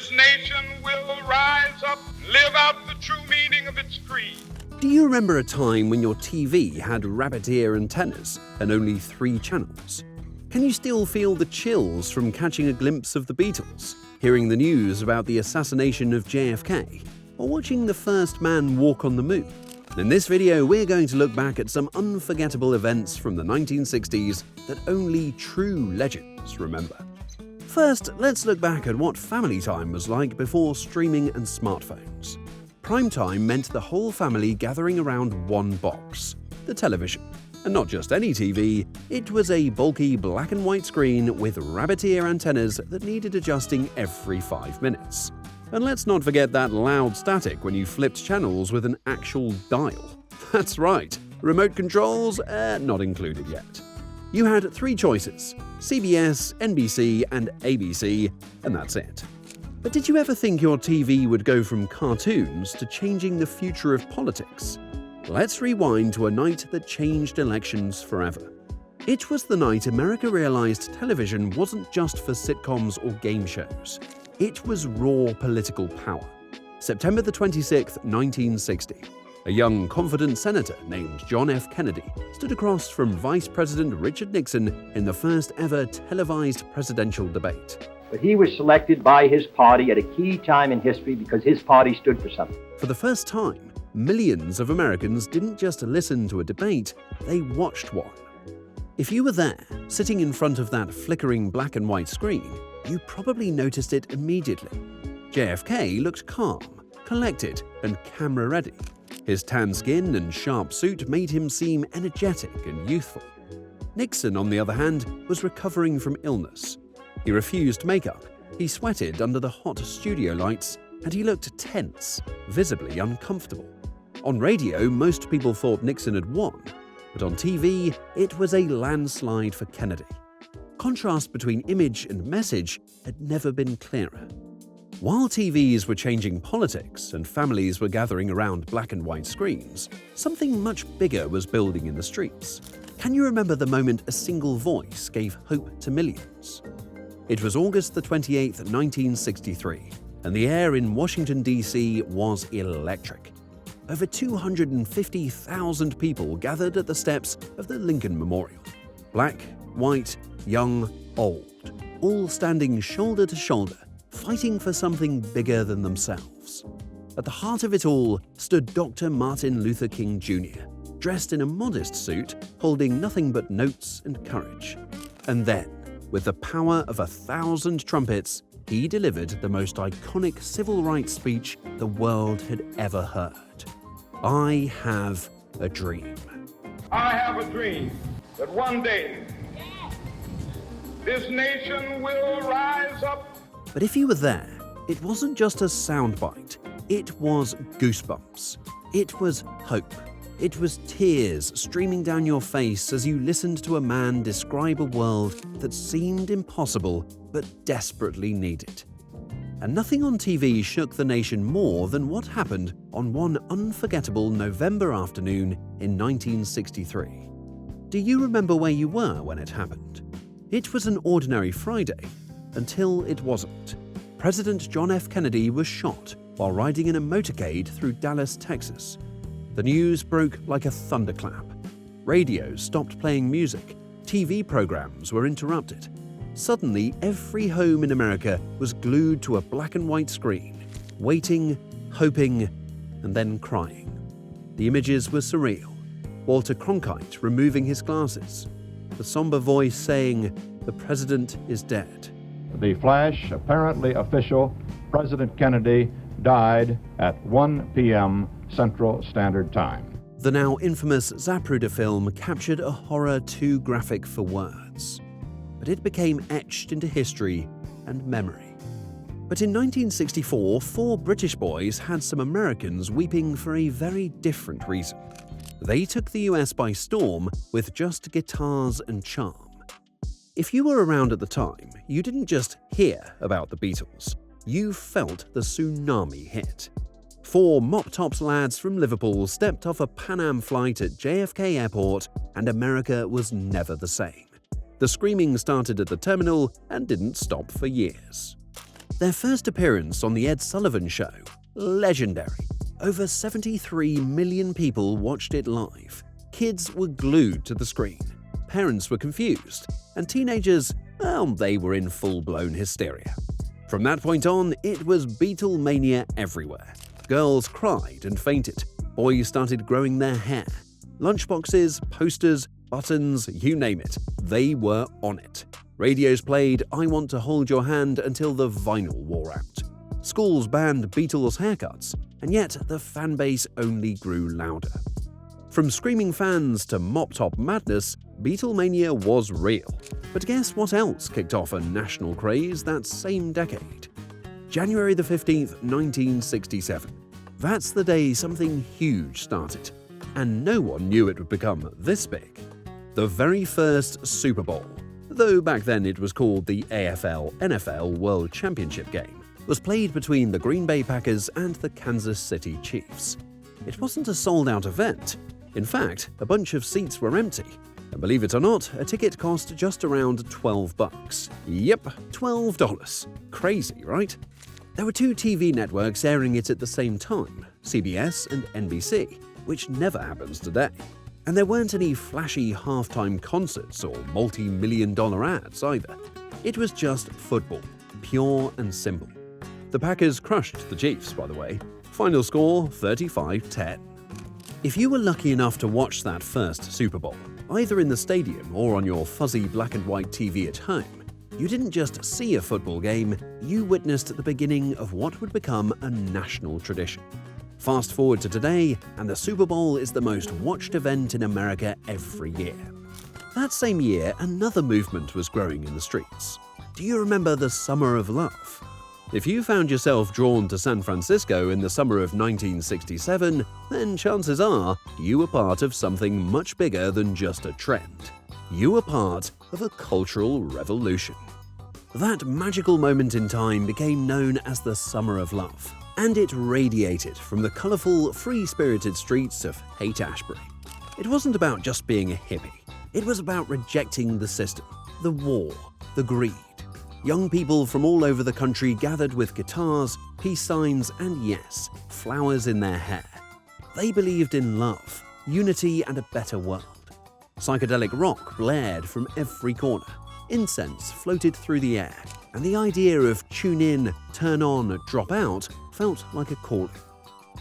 This nation will rise up, live out the true meaning of its creed. Do you remember a time when your TV had rabbit ear antennas and only 3 channels? Can you still feel the chills from catching a glimpse of the Beatles, hearing the news about the assassination of JFK, or watching the first man walk on the moon? In this video, we're going to look back at some unforgettable events from the 1960s that only true legends remember. First, let's look back at what family time was like before streaming and smartphones. Prime time meant the whole family gathering around one box, the television. And not just any TV, it was a bulky black and white screen with rabbit ear antennas that needed adjusting every 5 minutes. And let's not forget that loud static when you flipped channels with an actual dial. That's right, remote controls not included yet. You had 3 choices: CBS, NBC, and ABC, and that's it. But did you ever think your TV would go from cartoons to changing the future of politics? Let's rewind to a night that changed elections forever. It was the night America realized television wasn't just for sitcoms or game shows. It was raw political power. September the 26th, 1960. A young, confident senator named John F. Kennedy stood across from Vice President Richard Nixon in the first ever televised presidential debate. But he was selected by his party at a key time in history because his party stood for something. For the first time, millions of Americans didn't just listen to a debate, they watched one. If you were there, sitting in front of that flickering black and white screen, you probably noticed it immediately. JFK looked calm, collected, and camera-ready. His tan skin and sharp suit made him seem energetic and youthful. Nixon, on the other hand, was recovering from illness. He refused makeup, he sweated under the hot studio lights, and he looked tense, visibly uncomfortable. On radio, most people thought Nixon had won, but on TV, it was a landslide for Kennedy. Contrast between image and message had never been clearer. While TVs were changing politics and families were gathering around black and white screens, something much bigger was building in the streets. Can you remember the moment a single voice gave hope to millions? It was August the 28th, 1963, and the air in Washington, D.C. was electric. Over 250,000 people gathered at the steps of the Lincoln Memorial. Black, white, young, old, all standing shoulder to shoulder, fighting for something bigger than themselves. At the heart of it all stood Dr. Martin Luther King Jr., dressed in a modest suit, holding nothing but notes and courage. And then, with the power of 1,000 trumpets, he delivered the most iconic civil rights speech the world had ever heard. I have a dream. I have a dream that one day this nation will rise up. But if you were there, it wasn't just a soundbite. It was goosebumps. It was hope. It was tears streaming down your face as you listened to a man describe a world that seemed impossible but desperately needed. And nothing on TV shook the nation more than what happened on one unforgettable November afternoon in 1963. Do you remember where you were when it happened? It was an ordinary Friday, until it wasn't. President John F. Kennedy was shot while riding in a motorcade through Dallas, Texas. The news broke like a thunderclap. Radios stopped playing music. TV programs were interrupted. Suddenly, every home in America was glued to a black and white screen, waiting, hoping, and then crying. The images were surreal. Walter Cronkite removing his glasses. The somber voice saying, "The president is dead." The flash, apparently official, President Kennedy died at 1 p.m. Central Standard Time. The now infamous Zapruder film captured a horror too graphic for words, but it became etched into history and memory. But in 1964, 4 British boys had some Americans weeping for a very different reason. They took the US by storm with just guitars and charm. If you were around at the time, you didn't just hear about the Beatles, you felt the tsunami hit. 4 mop-tops lads from Liverpool stepped off a Pan Am flight at JFK Airport, and America was never the same. The screaming started at the terminal and didn't stop for years. Their first appearance on the Ed Sullivan Show, legendary. Over 73 million people watched it live. Kids were glued to the screen. Parents were confused. And teenagers, well, they were in full-blown hysteria. From that point on, it was Beatlemania everywhere. Girls cried and fainted. Boys started growing their hair. Lunchboxes, posters, buttons, you name it, they were on it. Radios played I Want to Hold Your Hand until the vinyl wore out. Schools banned Beatles haircuts, and yet the fan base only grew louder. From screaming fans to mop-top madness, Beatlemania was real. But guess what else kicked off a national craze that same decade? January the 15th, 1967. That's the day something huge started, and no one knew it would become this big. The very first Super Bowl, though back then it was called the AFL-NFL World Championship game, was played between the Green Bay Packers and the Kansas City Chiefs. It wasn't a sold-out event. In fact, a bunch of seats were empty. And believe it or not, a ticket cost just around $12. Yep, $12. Crazy, right? There were two TV networks airing it at the same time, CBS and NBC, which never happens today. And there weren't any flashy halftime concerts or multi-million-dollar ads either. It was just football, pure and simple. The Packers crushed the Chiefs, by the way. Final score, 35-10. If you were lucky enough to watch that first Super Bowl, either in the stadium or on your fuzzy black and white TV at home, you didn't just see a football game, you witnessed the beginning of what would become a national tradition. Fast forward to today, and the Super Bowl is the most watched event in America every year. That same year, another movement was growing in the streets. Do you remember the Summer of Love? If you found yourself drawn to San Francisco in the summer of 1967, then chances are you were part of something much bigger than just a trend. You were part of a cultural revolution. That magical moment in time became known as the Summer of Love, and it radiated from the colourful, free-spirited streets of Haight-Ashbury. It wasn't about just being a hippie. It was about rejecting the system, the war, the greed. Young people from all over the country gathered with guitars, peace signs, and yes, flowers in their hair. They believed in love, unity, and a better world. Psychedelic rock blared from every corner. Incense floated through the air, and the idea of tune in, turn on, drop out felt like a calling.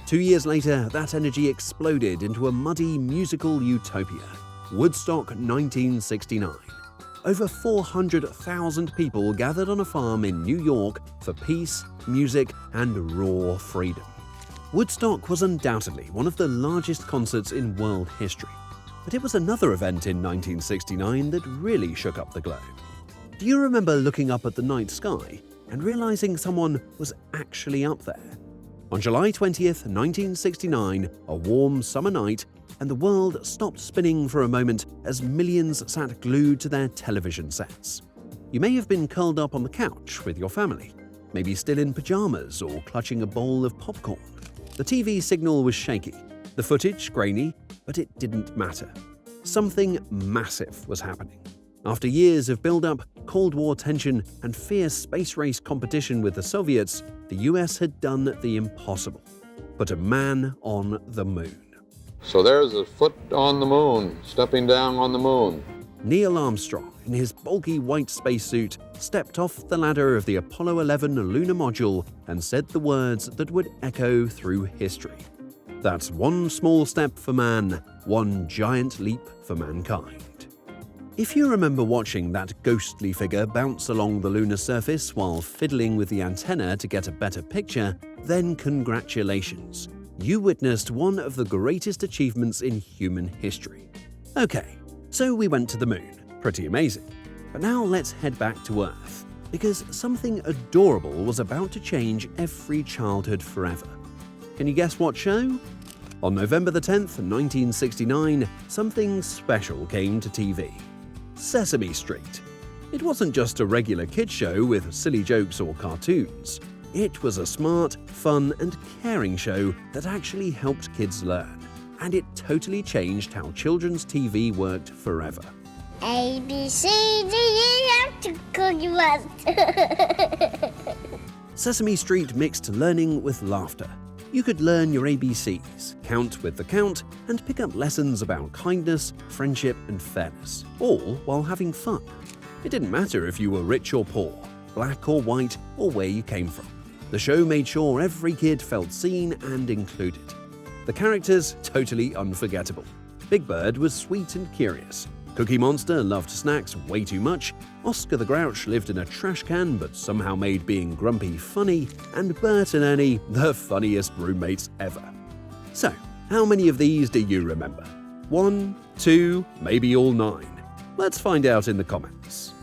2 years later, that energy exploded into a muddy musical utopia, Woodstock 1969. Over 400,000 people gathered on a farm in New York for peace, music, and raw freedom. Woodstock was undoubtedly one of the largest concerts in world history, but it was another event in 1969 that really shook up the globe. Do you remember looking up at the night sky and realizing someone was actually up there? On July 20th, 1969, a warm summer night, and the world stopped spinning for a moment as millions sat glued to their television sets. You may have been curled up on the couch with your family, maybe still in pajamas or clutching a bowl of popcorn. The TV signal was shaky, the footage grainy, but it didn't matter. Something massive was happening. After years of build-up, Cold War tension, and fierce space race competition with the Soviets, the US had done the impossible: put a man on the moon. So there's a foot on the moon, stepping down on the moon. Neil Armstrong, in his bulky white spacesuit, stepped off the ladder of the Apollo 11 lunar module and said the words that would echo through history. That's one small step for man, one giant leap for mankind. If you remember watching that ghostly figure bounce along the lunar surface while fiddling with the antenna to get a better picture, then congratulations. You witnessed one of the greatest achievements in human history. Okay, so we went to the moon. Pretty amazing. But now let's head back to Earth, because something adorable was about to change every childhood forever. Can you guess what show? On November the 10th, 1969, something special came to TV. Sesame Street. It wasn't just a regular kids show with silly jokes or cartoons. It was a smart, fun, and caring show that actually helped kids learn. And it totally changed how children's TV worked forever. A, B, C, D, E, F, Cookie Monster. Sesame Street mixed learning with laughter. You could learn your ABCs, count with the count, and pick up lessons about kindness, friendship, and fairness, all while having fun. It didn't matter if you were rich or poor, black or white, or where you came from. The show made sure every kid felt seen and included. The characters, totally unforgettable. Big Bird was sweet and curious. Cookie Monster loved snacks way too much. Oscar the Grouch lived in a trash can but somehow made being grumpy funny. And Bert and Ernie, the funniest roommates ever. So, how many of these do you remember? 1, 2, maybe all 9? Let's find out in the comments.